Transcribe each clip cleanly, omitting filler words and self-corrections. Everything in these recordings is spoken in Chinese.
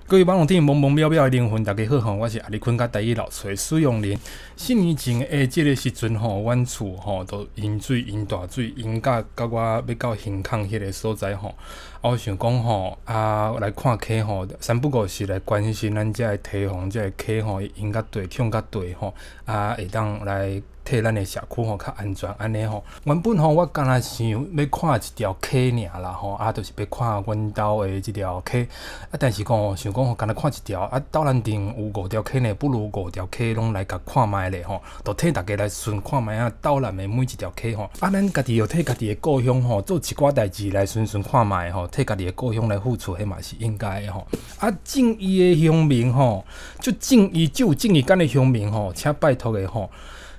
各位网络顶懵懵渺渺的灵魂，大家好吼，我是阿里坤甲台语老崔苏永林。4年前的这个时阵吼，阮厝吼都淹水、淹大水，淹到我要到兴康迄个所在吼。我想讲吼，来看溪吼，三不五时来关心咱遮个堤防、遮个溪吼，淹到地、冲到地吼，会当来替咱的社区吼较安全安尼吼。原本吼我敢若想要看一条溪尔啦吼，就是要看阮兜的即条溪，但是讲想讲吼，敢若看一条，斗南镇有5条溪呢，不如5条溪拢来甲看卖咧吼，就替大家来顺看卖斗南的每一条溪吼。咱家己又替家己的故乡吼做一寡代志来顺看卖吼，替家己的故乡来付出，迄嘛是应该的吼。正义的乡民吼，就有正义感的乡民吼，请拜托的吼。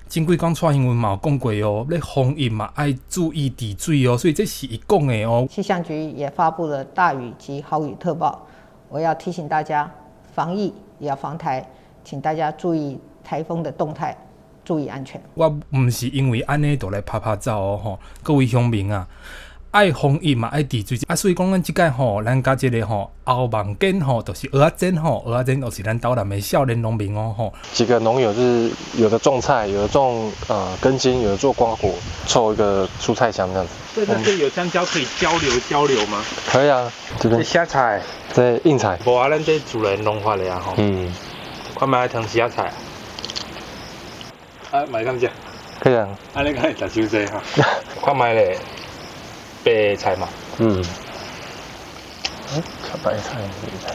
前几工蔡英文嘛有讲过哦，咧防疫嘛爱注意治水哦，所以这是伊讲的哦。气象局也发布了大雨及豪雨特报，我要提醒大家，防疫也要防台，请大家注意台风的动态，注意安全。我唔是因为安尼就来拍照哦吼，各位乡民啊。爱防疫嘛，爱治水所以讲咱即届吼，咱甲即个吼后望间吼，就是蚵仔煎吼，蚵仔煎就是咱斗南的少年农民哦吼。几个农友是有的种菜，有的种根茎，有的做瓜果，凑一个蔬菜箱这样子。对，那这有香蕉可以交流吗？可以啊，这边虾菜，这硬菜。无啊，咱这主人弄法的啊吼。看买藤虾菜。买感觉。可以啊。安尼个食伤济哈。看买咧。白菜嘛，小白菜、绿菜，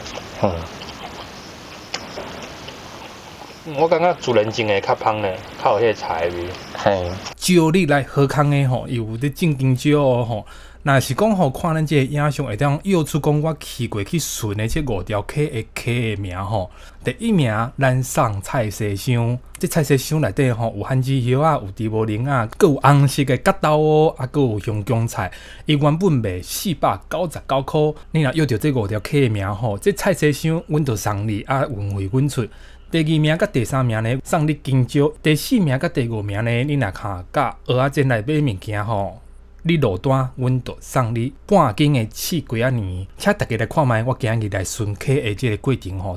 我感觉主人种的较香咧，较有迄个菜味。嘿，招你来好康的吼，有咧正经招哦吼。若是讲吼，看咱这个影像会当诱出讲我去过去顺的这5条溪的名吼。第一名咱送菜西箱，这菜西箱内底吼有番薯叶啊，有猪无灵啊，佮有红色的角豆哦，佮有香姜菜。伊原本卖499块，你若约着这5条溪的名吼，这菜西箱阮就送你运费阮出。第2名甲第3名呢送你金蕉，第4名甲第5名呢，你若看甲蚵仔煎来买物件吼。你落单，阮就送你半斤的试几啊年，请大家来看卖我今日来顺溪的这个过程吼。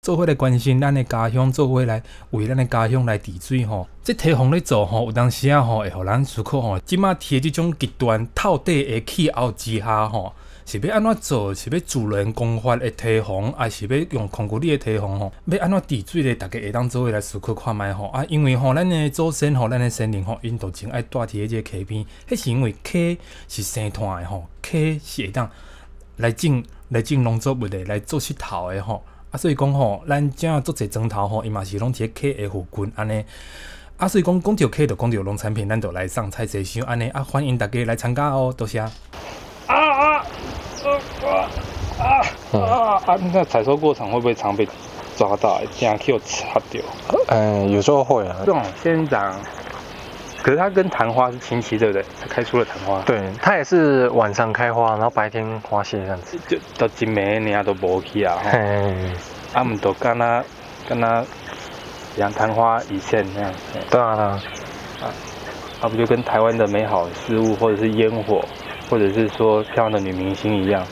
做伙来关心咱的家乡，做伙来为咱的家乡来治水吼。这堤防咧做吼，有当时啊吼，会互咱思考吼，即马伫即种极端透底的气候之下吼。是要安怎做？是要自然公法的堤防，还是要用空谷里的堤防吼？要安怎治水咧？大家会当做伙来思考看卖吼。啊，因为吼，咱的祖先吼，咱的先人吼，因都真爱住伫即个溪边。迄是因为溪是生态的吼，溪是会当来种农作物的，来做石头的吼。啊，所以讲吼，咱正做者砖头吼，伊嘛是拢伫溪的附近安尼。啊，所以讲到溪就讲到农产品，咱就来上菜市场安尼。啊，欢迎大家来参加哦，多谢。那采收过程会不会常被抓到？这样 Q 擦掉？有时候会啊。这种仙长，可是它跟昙花是亲戚，对不对？它开出了昙花。对，它也是晚上开花，然后白天花谢这样子。就到今年年都无去啊。啊，唔都跟它像昙花一现那样。对啊。不就跟台湾的美好事物，或者是烟火，或者是说漂亮的女明星一样，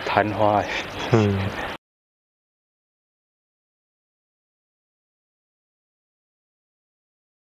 昙花。